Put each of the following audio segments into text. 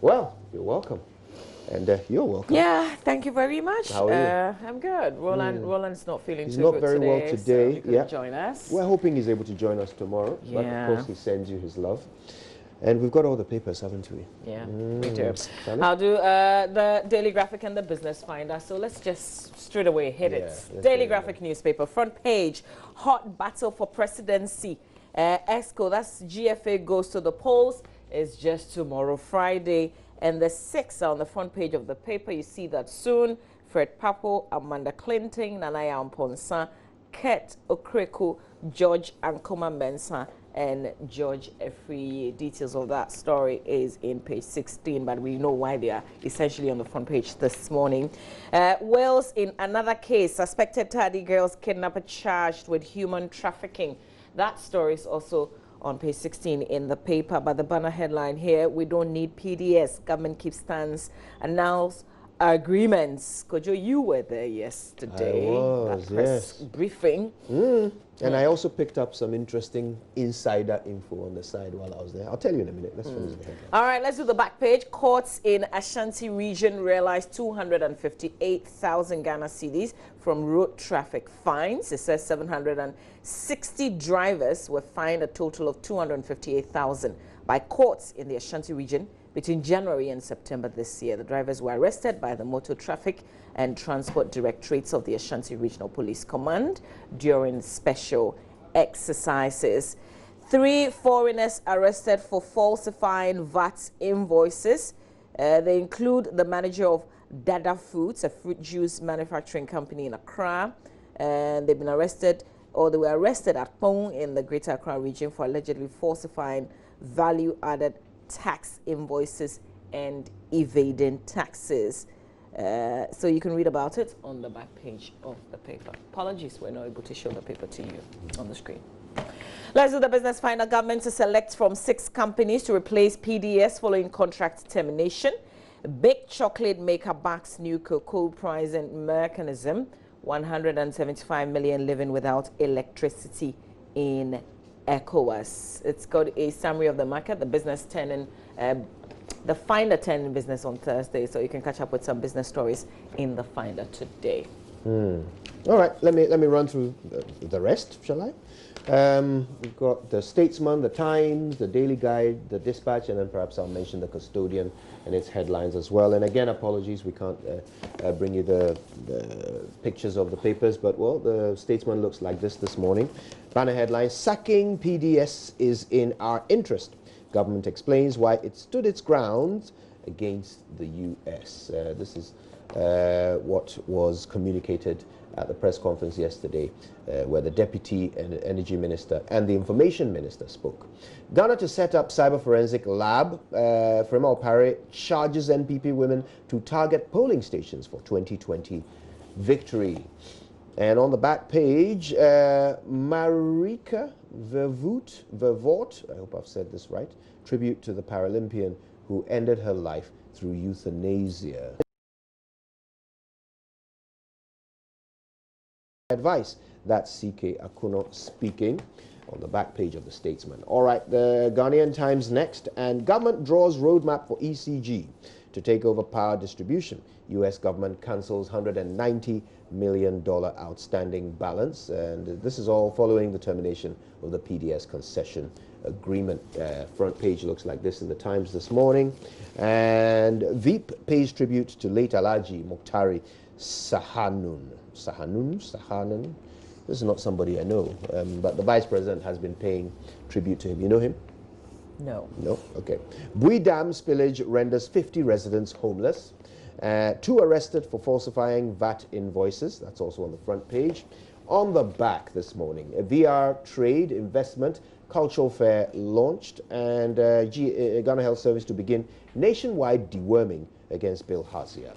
Well, you're welcome. And you're welcome. Yeah, thank you very much. How are you? I'm good. Roland's not feeling He's too not good very today, well today. so he couldn't join us. We're hoping he's able to join us tomorrow. Yeah. But of course, he sends you his love. And we've got all the papers, haven't we? Yeah, we do. Sally? I'll do the Daily Graphic and the Business Finder. So let's just straight away hit it. Daily Graphic newspaper, front page, hot battle for presidency. ESCO, that's GFA goes to the polls, is just tomorrow, Friday. And the 6th on the front page of the paper, you see that soon. Fred Papo, Amanda Clinton, Nanaya Amponsa, Ket Okreku, George Ankoma Mensah, and George Efriye. Details of that story is in page 16, but we know why they are essentially on the front page this morning. Wales, in another case, suspected tardy girls kidnapper charged with human trafficking. That story is also on page 16 in the paper, but the banner headline here, we don't need PDS. Government keeps stands, announce agreements. Kojo, you were there yesterday. I was, press briefing. And I also picked up some interesting insider info on the side while I was there. I'll tell you in a minute. Let's finish the headline. All right, let's do the back page. Courts in Ashanti region realized 258,000 Ghana cedis from road traffic fines. It says 760 drivers were fined a total of 258,000 by courts in the Ashanti region between January and September this year. The drivers were arrested by the Motor Traffic and Transport Directorates of the Ashanti Regional Police Command during special exercises. 3 foreigners arrested for falsifying VAT invoices. They include the manager of Dada Foods, a fruit juice manufacturing company in Accra. And they've been arrested, or they were arrested at Pong in the Greater Accra region for allegedly falsifying value-added tax invoices and evading taxes. So you can read about it on the back page of the paper. Apologies, we're not able to show the paper to you on the screen. Let's do the Business Finder. Government to select from 6 companies to replace PDS following contract termination. Big chocolate maker backs new cocoa pricing mechanism. 175 million living without electricity in ECOWAS. It's got a summary of the market. The business turning, the Finder turning business on Thursday, so you can catch up with some business stories in the Finder today. All right, let me run through the rest, shall I? We've got the Statesman, the Times, the Daily Guide, the Dispatch, and then perhaps I'll mention the Custodian and its headlines as well. And again, apologies, we can't bring you the pictures of the papers, but well, the Statesman looks like this morning. Banner headline, sacking PDS is in our interest. Government explains why it stood its ground against the US. This is what was communicated at the press conference yesterday, where the Deputy Energy Minister and the Information Minister spoke. Ghana to set up cyber forensic lab. Fremal Pare charges NPP women to target polling stations for 2020 victory. And on the back page, Marika Vervoort, I hope I've said this right, tribute to the Paralympian who ended her life through euthanasia. Advice. That's CK Akuno speaking on the back page of the Statesman. All right, the Ghanaian Times next. And government draws roadmap for ECG to take over power distribution. U.S. government cancels $190 million outstanding balance. And this is all following the termination of the PDS concession agreement. Front page looks like this in the Times this morning. And Veep pays tribute to late Alhaji Mokhtari Sahanun. This is not somebody I know, but the Vice President has been paying tribute to him. You know him? No. No? Okay. Bui Dam spillage renders 50 residents homeless. 2 arrested for falsifying VAT invoices. That's also on the front page. On the back this morning, a VR trade investment cultural fair launched, and Ghana Health Service to begin nationwide deworming against bilharzia.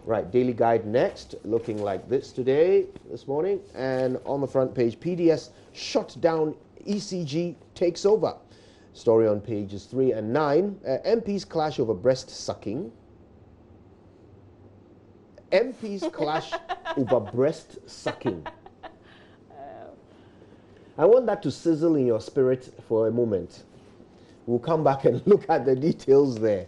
Right, Daily Guide next, looking like this this morning, and on the front page, PDS shut down, ECG takes over. Story on pages 3 and 9. MPs clash over breast sucking. MPs clash over breast sucking. I want that to sizzle in your spirit for a moment. We'll come back and look at the details there.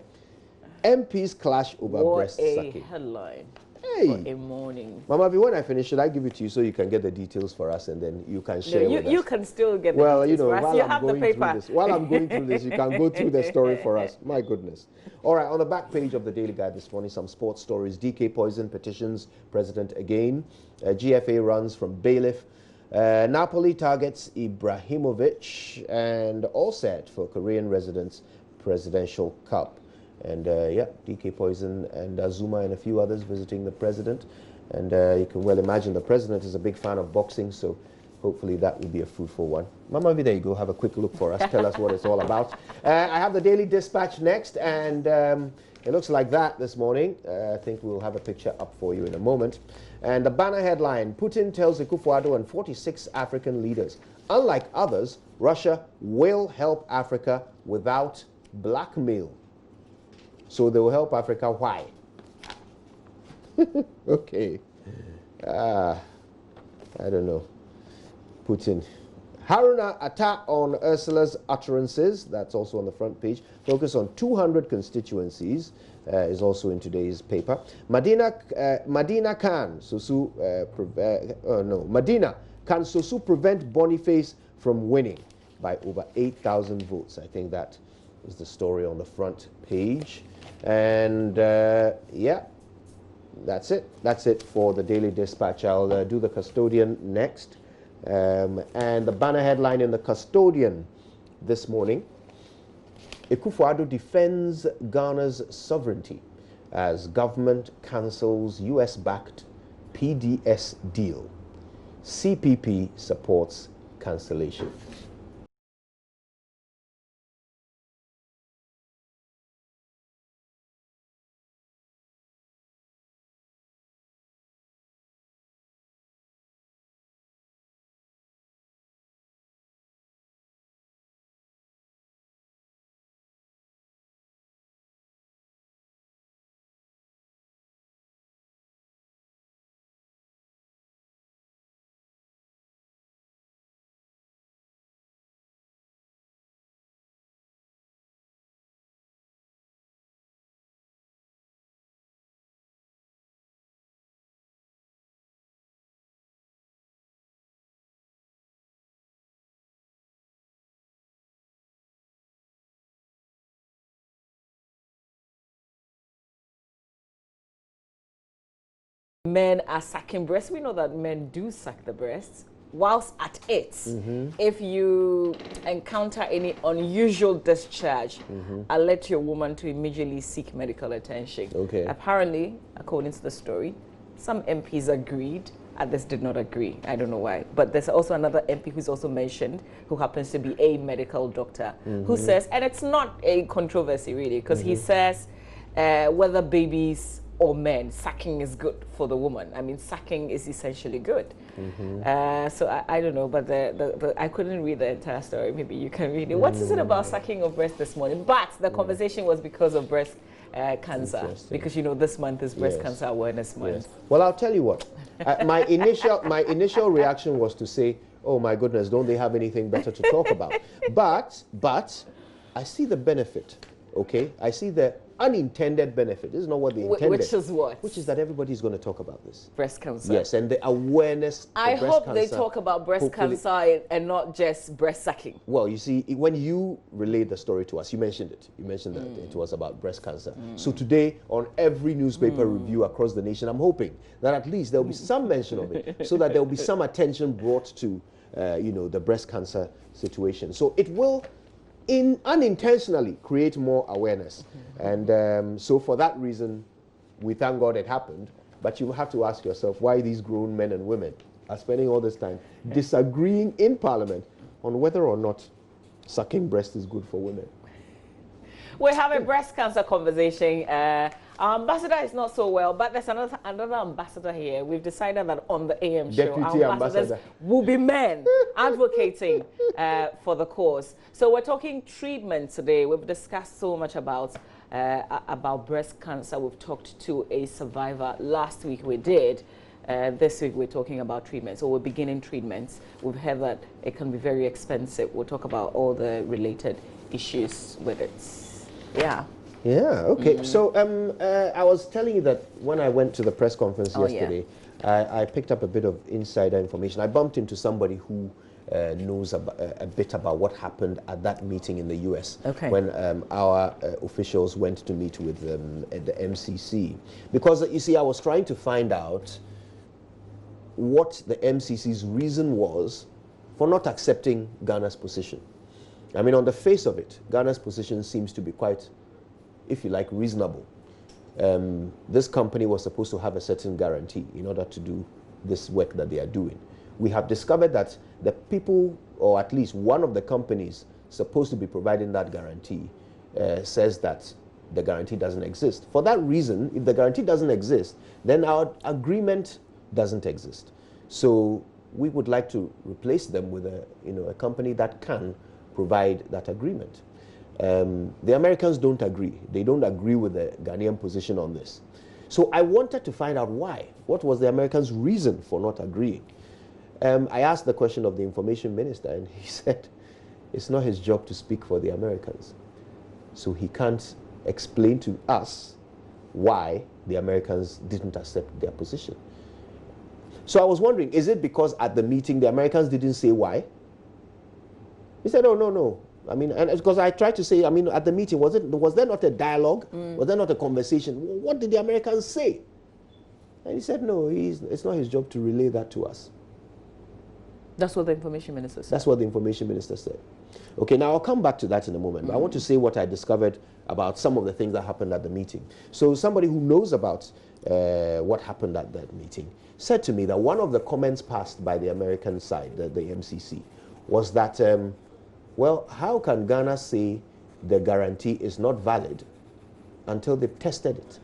MPs clash over breast sucking. What a headline. Hey. For a morning. Mama B, when I finish, should I give it to you so you can get the details for us and then you can share with us? You can still get the well, details you know, for us. while You I'm have the going paper. through this, while I'm going through this, you can go through the story for us. My goodness. All right, on the back page of the Daily Guide this morning, some sports stories. DK Poison petitions president again. GFA runs from bailiff. Napoli targets Ibrahimovic, and all set for Korean residents presidential cup. And yeah, DK Poison and Zuma and a few others visiting the president. And you can well imagine the president is a big fan of boxing, so hopefully that will be a fruitful one. Mama, there you go. Have a quick look for us. Tell us what it's all about. I have the Daily Dispatch next, and it looks like that this morning. I think we'll have a picture up for you in a moment. And the banner headline, Putin tells Akufo-Addo and 46 African leaders, unlike others, Russia will help Africa without blackmail. So they will help Africa. Why? Okay. I don't know. Putin. Haruna attack on Ursula's utterances. That's also on the front page. Focus on 200 constituencies is also in today's paper. Medina can Susu Medina can Susu prevent Boniface from winning by over 8,000 votes. I think that is the story on the front page. And yeah, that's it. That's it for the Daily Dispatch. I'll do the Custodian next. And the banner headline in the Custodian this morning, Akufo-Addo defends Ghana's sovereignty as government cancels US-backed PDS deal. CPP supports cancellation. Men are sucking breasts. We know that men do suck the breasts. Whilst at it, if you encounter any unusual discharge, alert your woman to immediately seek medical attention. Okay. Apparently, according to the story, some MPs agreed. Others did not agree. I don't know why. But there's also another MP who's also mentioned, who happens to be a medical doctor, who says, and it's not a controversy really, because he says whether babies or men, sucking is good for the woman. I mean, sucking is essentially good. So I don't know, but I couldn't read the entire story. Maybe you can read it. What is it about sucking of breast this morning? But the conversation was because of breast cancer, because you know this month is Breast Cancer Awareness Month. Well, I'll tell you what. My initial reaction was to say, "Oh my goodness, don't they have anything better to talk about?" But I see the benefit. Okay, I see the unintended benefit. This is not what they intended. Which is what? Which is that everybody's going to talk about this. Breast cancer. Yes, and the awareness. I hope they talk about breast cancer and not just breast sucking. Well, you see, when you relayed the story to us, you mentioned it. You mentioned that it was about breast cancer. So today, on every newspaper review across the nation, I'm hoping that at least there will be some mention of it, so that there will be some attention brought to, you know, the breast cancer situation. So it will unintentionally create more awareness. And so for that reason, we thank God it happened. But you have to ask yourself why these grown men and women are spending all this time disagreeing in Parliament on whether or not sucking breast is good for women. We have a breast cancer conversation. Our ambassador is not so well, but there's another ambassador here. We've decided that on the AM show, Deputy our ambassadors will be men advocating for the cause. So we're talking treatment today. We've discussed so much about breast cancer. We've talked to a survivor. Last week we did. This week we're talking about treatments, or we're beginning treatments. We've heard that it can be very expensive. We'll talk about all the related issues with it. Yeah. Yeah, okay. So I was telling you that when I went to the press conference yesterday, I picked up a bit of insider information. I bumped into somebody who knows a bit about what happened at that meeting in the U.S. When our officials went to meet with the MCC. Because, you see, I was trying to find out what the MCC's reason was for not accepting Ghana's position. I mean, on the face of it, Ghana's position seems to be quite, if you like, reasonable. This company was supposed to have a certain guarantee in order to do this work that they are doing. We have discovered that the people, or at least one of the companies supposed to be providing that guarantee, says that the guarantee doesn't exist. For that reason, if the guarantee doesn't exist, then our agreement doesn't exist. So we would like to replace them with a company that can provide that agreement. The Americans don't agree. They don't agree with the Ghanaian position on this. So I wanted to find out why. What was the Americans' reason for not agreeing? I asked the question of the information minister, and he said it's not his job to speak for the Americans. So he can't explain to us why the Americans didn't accept their position. So I was wondering, is it because at the meeting the Americans didn't say why? He said, oh, no. I mean, and because I tried to say, I mean, at the meeting, was there not a dialogue? Was there not a conversation? What did the Americans say? And he said, no, it's not his job to relay that to us. That's what the information minister said. That's what the information minister said. Okay, now I'll come back to that in a moment, but I want to say what I discovered about some of the things that happened at the meeting. So somebody who knows about what happened at that meeting said to me that one of the comments passed by the American side, the MCC, was that, well, how can Ghana say the guarantee is not valid until they've tested it?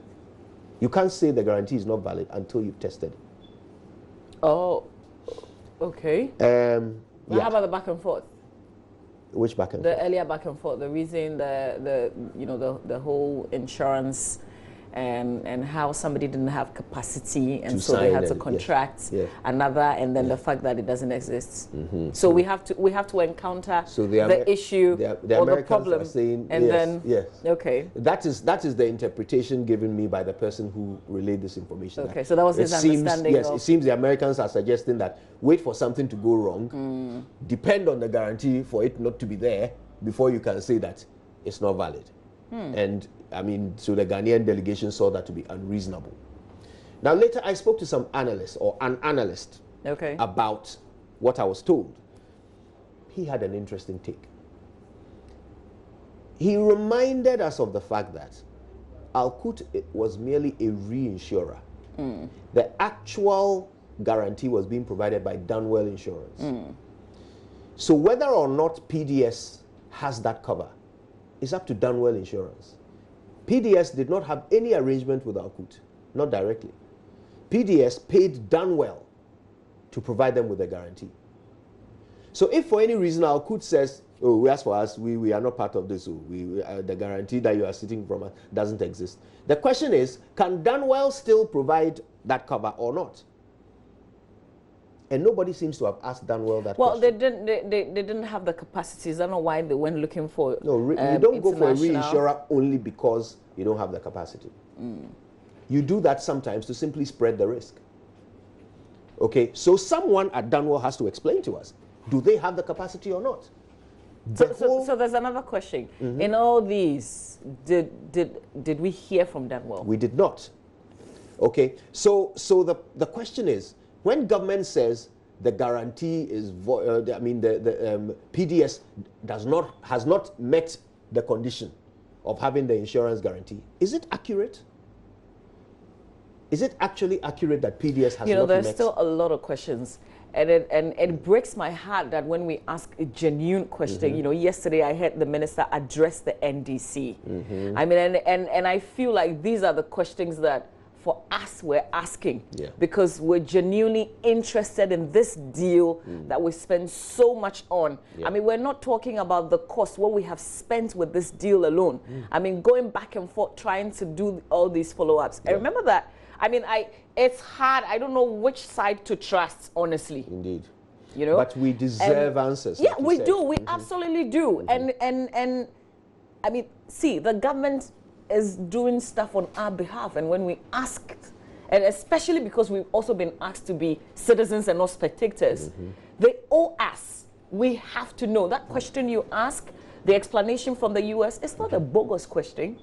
You can't say the guarantee is not valid until you've tested it. Oh, okay. Well, how about the back and forth? Which back and forth? The earlier back and forth, the reason, the whole insurance and how somebody didn't have capacity and so they had to contract another, and then the fact that it doesn't exist. So we have to encounter the issue or the problem, saying, and then okay. That is the interpretation given me by the person who relayed this information. Okay, so that was his understanding. Yes, it seems the Americans are suggesting that wait for something to go wrong, depend on the guarantee for it not to be there before you can say that it's not valid. And I mean, so the Ghanaian delegation saw that to be unreasonable. Now later I spoke to some analyst or an analyst about what I was told. He had an interesting take. He reminded us of the fact that Al-Kut was merely a reinsurer. The actual guarantee was being provided by Dunwell Insurance. So whether or not PDS has that cover, it's up to Dunwell Insurance. PDS did not have any arrangement with Al-Kut, not directly. PDS paid Dunwell to provide them with a guarantee. So if for any reason Al-Kut says, oh, as for us, we are not part of this, the guarantee that you are sitting from us doesn't exist. The question is, can Dunwell still provide that cover or not? And nobody seems to have asked Dunwell that question. They didn't have the capacities. I don't know why they went looking for. No, you don't go for a reinsurer only because you don't have the capacity. You do that sometimes to simply spread the risk. Okay, so someone at Dunwell has to explain to us, do they have the capacity or not? So there's another question. In all these, did we hear from Dunwell? We did not. Okay, so the question is, when government says the guarantee is the PDS has not met the condition of having the insurance guarantee, is it accurate? Is it actually accurate that PDS has not met? There's still a lot of questions. And it breaks my heart that when we ask a genuine question, yesterday I heard the minister address the NDC. I mean, and I feel like these are the questions that for us we're asking because we're genuinely interested in this deal that we spend so much on. I mean, we're not talking about the cost, what we have spent with this deal alone. I mean, going back and forth, trying to do all these follow-ups. I remember that. I mean, it's hard. I don't know which side to trust, honestly. Indeed. But we deserve answers. Yeah, we do. We absolutely do. And I mean, see, the government is doing stuff on our behalf, and when we ask, and especially because we've also been asked to be citizens and not spectators, they owe us. We have to know. That question you ask, the explanation from the US, it's not a bogus question.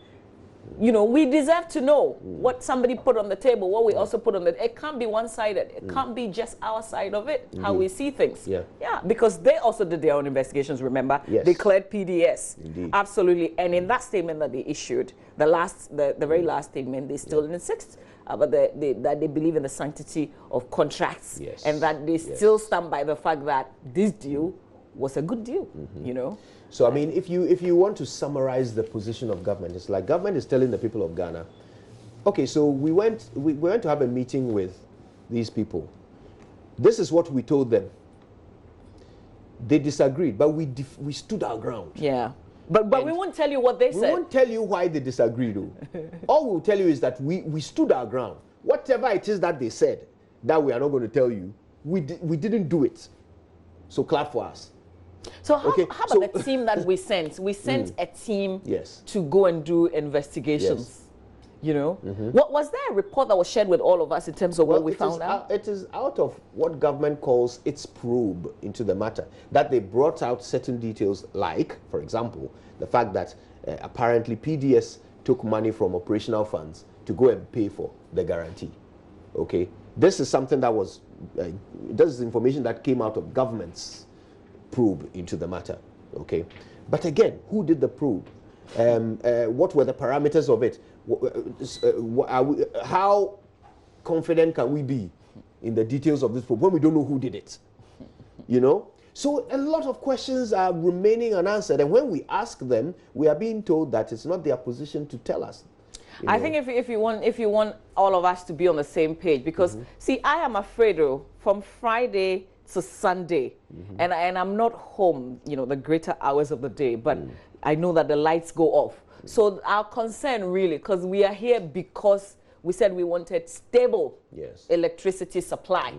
You know, we deserve to know what somebody put on the table, what we also put on the. It can't be one-sided. It can't be just our side of it, how we see things. Yeah. Yeah, because they also did their own investigations, remember? Yes. Declared PDS. Indeed. Absolutely. And in that statement that they issued, the very last statement, they still insist but that they believe in the sanctity of contracts. Yes. And that they still stand by the fact that this deal was a good deal, you know? So I mean, if you want to summarize the position of government, it's like government is telling the people of Ghana, okay, so we went to have a meeting with these people. This is what we told them. They disagreed, but we stood our ground. Yeah. But we won't tell you what they said. We won't tell you why they disagreed, though. All we'll tell you is that we stood our ground. Whatever it is that they said, that we are not going to tell you, we didn't do it. So clap for us. So how about the team that we sent? We sent a team to go and do investigations. You know, what was there a report that was shared with all of us in terms of what we found out? It is out of what government calls its probe into the matter that they brought out certain details, like, for example, the fact that apparently PDS took money from operational funds to go and pay for the guarantee. Okay, this is something that was this is information that came out of government's probe into the matter. Okay, but again, who did the probe? What were the parameters of it? How confident can we be in the details of this probe when we don't know who did it? You know, so a lot of questions are remaining unanswered, and when we ask them, we are being told that it's not their position to tell us. I think if you want all of us to be on the same page, because see, I am afraid from Friday to Sunday, and I'm not home, you know, the greater hours of the day, but I know that the lights go off. So our concern really, because we are here because we said we wanted stable electricity supply,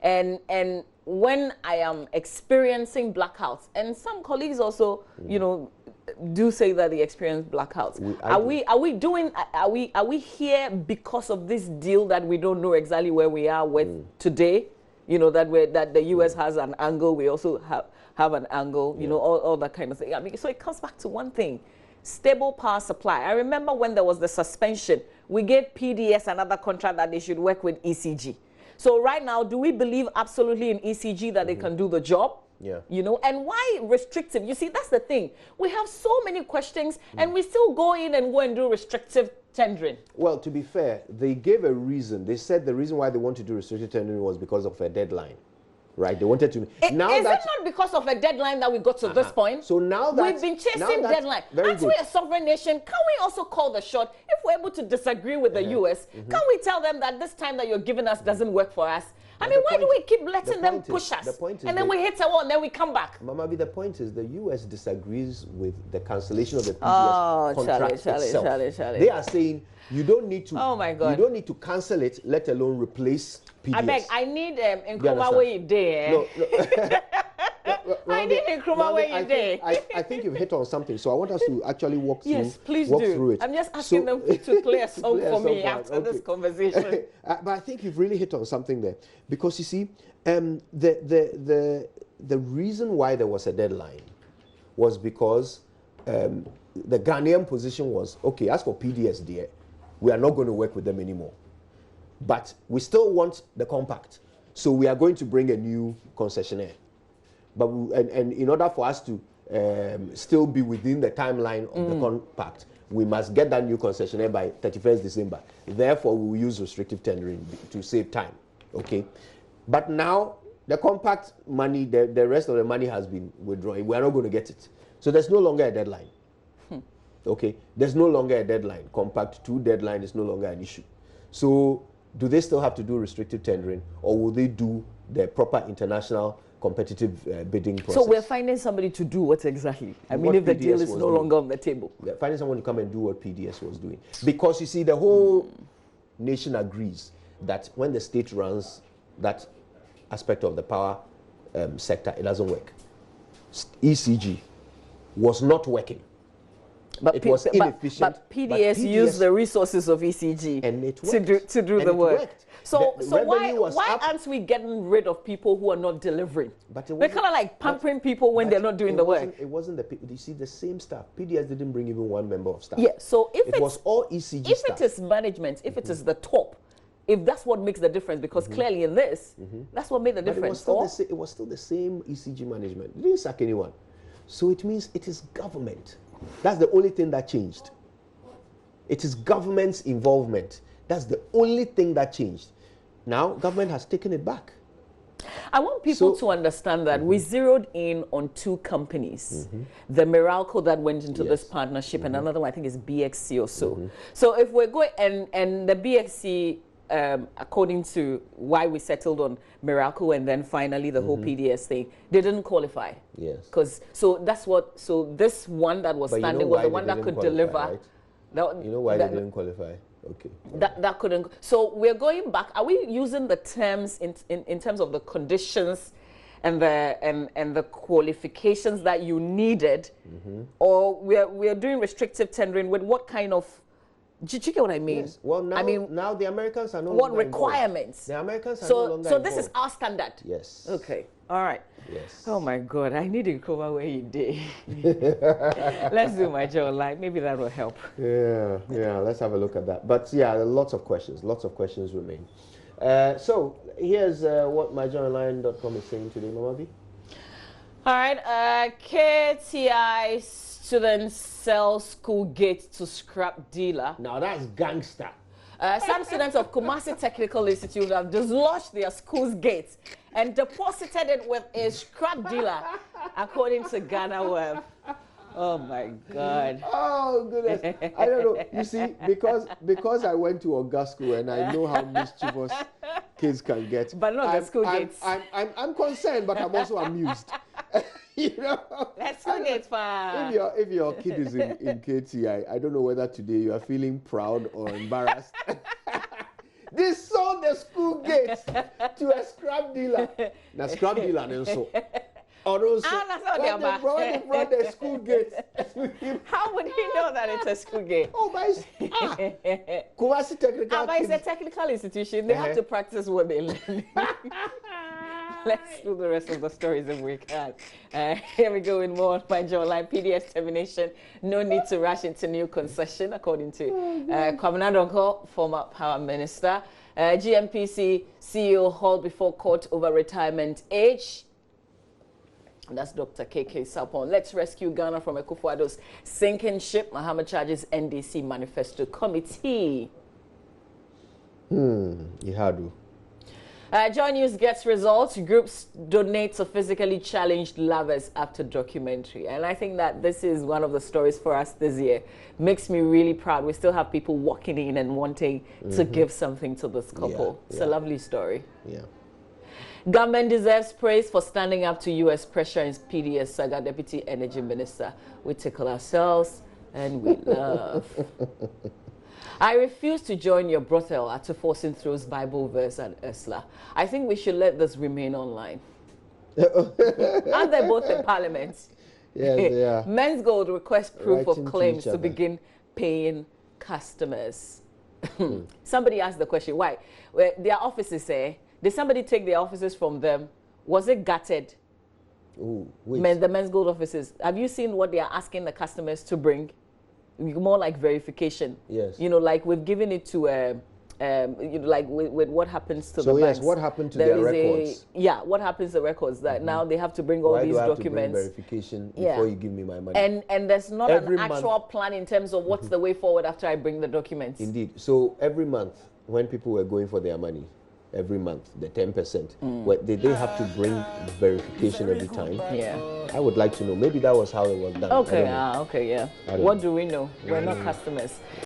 and when I am experiencing blackouts, and some colleagues also, you know, do say that they experience blackouts. Are we here because of this deal that we don't know exactly where we are with today? You know, that the US has an angle, we also have an angle, you know, all that kind of thing. I mean, so it comes back to one thing: stable power supply. I remember when there was the suspension, we gave PDS another contract that they should work with ECG. So right now, do we believe absolutely in ECG that they can do the job? Yeah. You know, and why restrictive? You see, that's the thing. We have so many questions, and we still go in and do restrictive tendering. Well, to be fair, they gave a reason. They said the reason why they want to do restrictive tendering was because of a deadline. Right, they wanted to. Is it not because of a deadline that we got to this point? So now that we've been chasing deadline, aren't we a sovereign nation? Can we also call the shot? If we're able to disagree with the US, can we tell them that this time that you're giving us doesn't work for us? I mean, why do we keep letting them push us? And then we hit a wall and then we come back. Mama, the point is the US disagrees with the cancellation of the PDS contract itself. They are saying you don't need to. Oh my God! You don't need to cancel it, let alone replace PDS. I beg. I need Nkrumah where you there. No. I need Nkrumah where you there. I think you've hit on something, so I want us to actually walk through. Yes, please do. I'm just asking them to play a song for me after this conversation. But I think you've really hit on something there, because you see, the reason why there was a deadline was because the Ghanaian position was, okay, as for PDS, dear, we are not going to work with them anymore. But we still want the compact. So we are going to bring a new concessionaire. But and in order for us to still be within the timeline of the compact, we must get that new concessionaire by 31st December. Therefore, we will use restrictive tendering to save time. Okay? But now, the compact money, the rest of the money has been withdrawn. We are not going to get it. So there's no longer a deadline. Okay, there's no longer a deadline. Compact 2 deadline is no longer an issue. So do they still have to do restrictive tendering, or will they do the proper international competitive bidding process? So we're finding somebody to do what exactly? I mean, if the deal is no longer on the table. They're finding someone to come and do what PDS was doing. Because you see, the whole nation agrees that when the state runs that aspect of the power sector, it doesn't work. ECG was not working. it was inefficient. But PDS used the resources of ECG and it worked. to do the work. Worked. So why up. aren't we getting rid of people who are not delivering? But we're kind of like pampering people when they're not doing the work. It wasn't the people. You see, the same staff. PDS didn't bring even one member of staff. Yeah. So if it was all ECG if staff. it is management, if it is the top, if that's what makes the difference, because clearly in this, that's what made the difference. It was still the same ECG management. They didn't sack anyone. So it means it is government. That's the only thing that changed. It is government's involvement. That's the only thing that changed. Now, government has taken it back. I want people to understand that we zeroed in on two companies. The Meralco that went into this partnership, and another one I think is BXC or so. So if we're going, and the BXC, according to why we settled on Meralco and then finally the whole PDS thing, they didn't qualify. Yes. So this one that was standing was the one that could deliver. Right? You know why they didn't qualify? Okay. That couldn't. So we're going back. Are we using the terms in terms of the conditions and the qualifications that you needed, or we're doing restrictive tendering with what kind of? Do you get what I mean? Yes. Well, now, I mean, now the Americans are no what longer requirements? Involved. The Americans are no longer So involved. this is our standard. Yes. Okay. All right. Yes. Oh my God, I need to cover where you did. Let's do my job live. Maybe that will help. Yeah. Let's have a look at that. But yeah, lots of questions. Lots of questions remain. So here's what myjoyonline.com is saying today, Mama B. All right. KTI students sell school gate to scrap dealer. Now that's gangster. Some students of Kumasi Technical Institute have dislodged their school's gates and deposited it with a scrap dealer, according to Ghana Web. Oh my God. Oh goodness. I don't know. You see, because I went to Augusta school and I know how mischievous kids can get. But not the school gates. I'm concerned, but I'm also amused. You know, let's go get far. If your kid is in KTI, I don't know whether today you are feeling proud or embarrassed. They sold the school gates to a scrap dealer. Now scrap dealer and so. Or also, when they brought the school gates. How would he know that it's a school gate? Oh, but Kumasi Technical. But it's a technical institution. They have to practice what they learn. Let's do the rest of the stories if we can. Here we go in more on My Joy Line. PDS termination. No need to rush into new concession, according to Kwabena Donkor, former power minister. GMPC CEO hauled before court over retirement age. That's Dr. KK Sapon. Let's rescue Ghana from Akufo-Addo's sinking ship. Mahama charges NDC manifesto committee. Ihadu. JoyNews gets results. Groups donate to physically challenged lovers after documentary. And I think that this is one of the stories for us this year. Makes me really proud. We still have people walking in and wanting to give something to this couple. It's a lovely story. Yeah. Government deserves praise for standing up to U.S. pressure in PDS saga. Deputy Energy Minister. We tickle ourselves and we love. I refuse to join your brothel after forcing throws Bible verse at Ursula. I think we should let this remain online. Aren't they both in Parliament? Yes, they are. Men's Gold requests proof of claims to begin paying customers. Somebody asked the question, why? Well, their offices say, did somebody take their offices from them? Was it gutted? Ooh, The Men's Gold offices. Have you seen what they are asking the customers to bring? More like verification. Yes. You know, like we've given it to, you know, like with what happens to the banks. So yes, what happened to their records? What happens to the records? That now they have to bring all these documents. Why do I have to bring verification before you give me my money? And there's not an actual plan in terms of what's the way forward after I bring the documents. Indeed. So every month, when people were going for their money, every month, the 10%, did they have to bring verification every time? Yeah. I would like to know. Maybe that was how it was done. Okay, okay, yeah. What do we know? We're not customers.